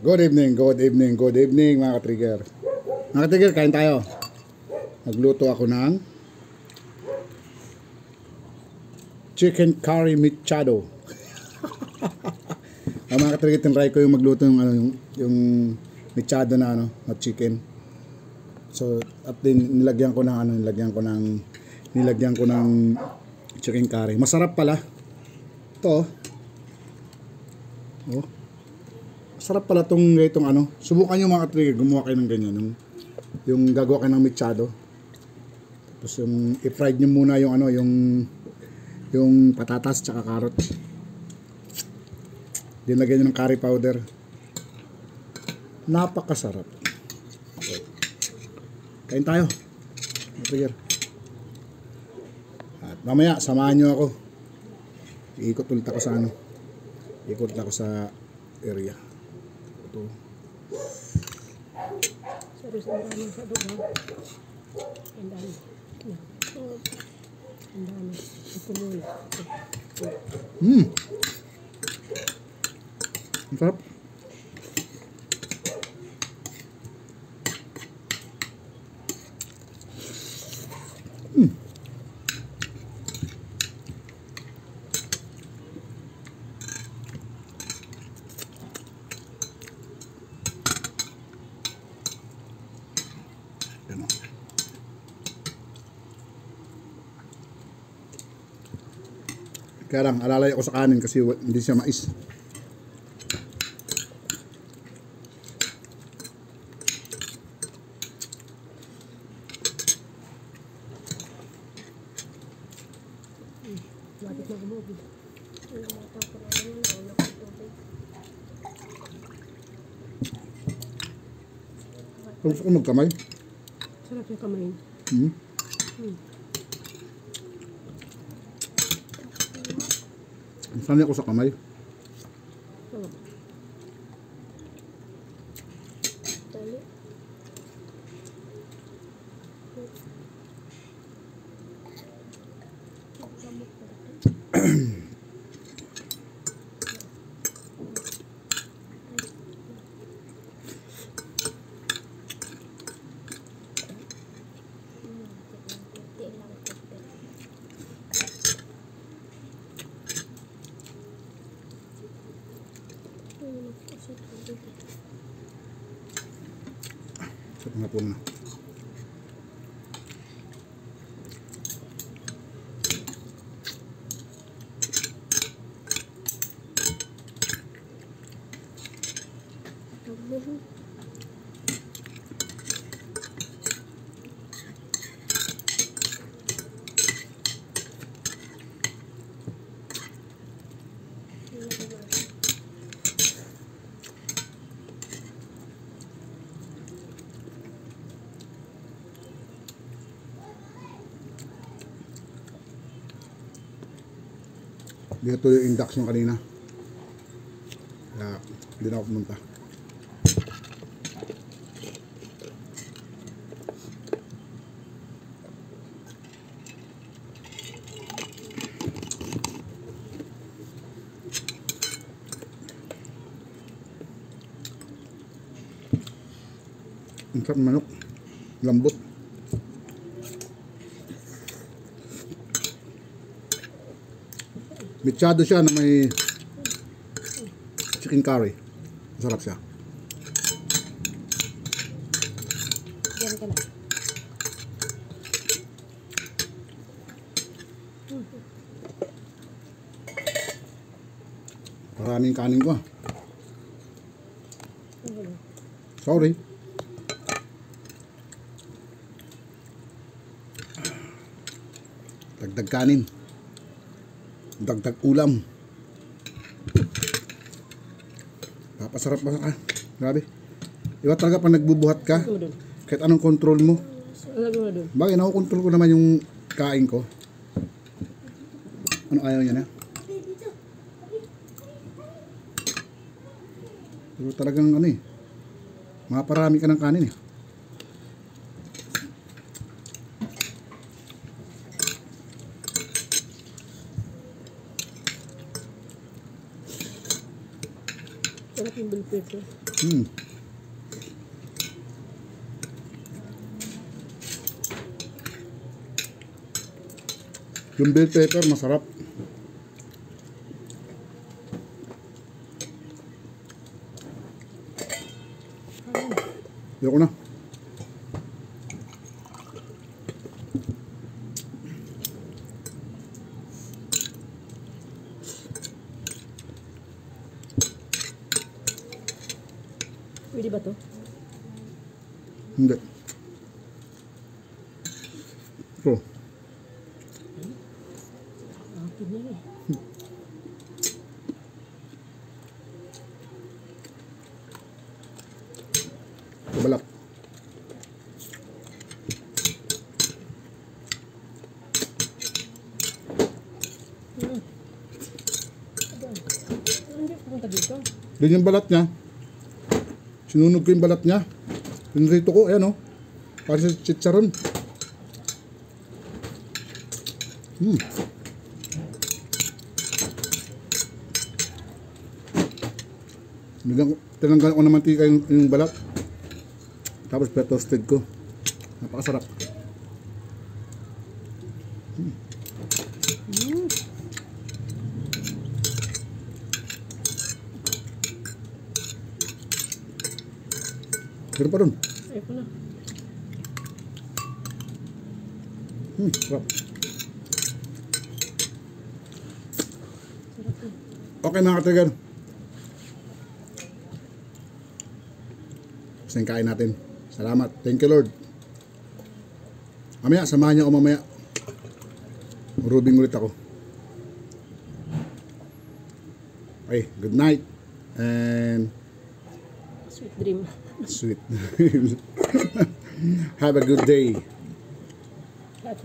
Good evening, good evening, good evening mga ka-trigger. Mga ka-trigger, kain tayo. Nagluto ako ng chicken curry mechado. Mga ka-trigger, tinry ko yung magluto yung mechado na na chicken. So, at din nilagyan ko ng chicken curry. Masarap pala. Ito. Oh. Sarap pala itong subukan nyo mga ka-trigger, gumawa kayo ng ganyan, yung gagawa kayo ng mechado. Tapos yung i-fried nyo muna yung patatas tsaka carrots. Dinagyan nyo ng curry powder. Napakasarap. Okay. Kain tayo mga ka-trigger. At mamaya samahan nyo ako. Ikot ulit ako sa area. Ito. Terus ang dami sa doon. Ang dami. Ang dami. Ito muna. Ang sarap. Yan o. Kaya lang, alalay ako sa kanin kasi hindi siya mais. Lapit na gumugod. Gusto ko magkamay. Sarap yung kamay. Sanay ako sa kamay. Sarap. Tali. Sa pangapon na. Dito yung induction kanina. Kaya hindi na ako pumunta. Ang sarap ng manok. Lambot. Mechado siya na may chicken curry. Masarap siya. Diyan ka na. Maraming kanin ko. Sorry. Dagdag kanin. Dagdag ulam. Papasarap ba ka? Grabe. Iba talaga pag nagbubuhat ka, kahit anong control mo. Bagay, nakukontrol ko naman yung kain ko. Ano ayaw niya na? Pero talagang maparami ka ng kanin eh. Sarap yung bulok. pepper. Hmm. Yung bell pepper, masarap. Ayoko na. Pwede ba to? Hindi. Ito. Akin yan eh. Kabalak. Hindi pupunta dito. Yan yung balat niya. Sinunog ko yung balat niya. Pinrito ko, ayan o. Para sa chicharon. Tinanggalan ko ng mantika yung balat. Tapos toasted ko. Napakasarap. Pero pa rin. Ayoko na. Sarap. Sarap eh. Okay mga katrigger. Kasi kain natin. Salamat. Thank you Lord. Mamaya, samahan niyo ako mamaya. Rubing ulit ako. Okay, good night. And Sweet dream. sweet. Have a good day. At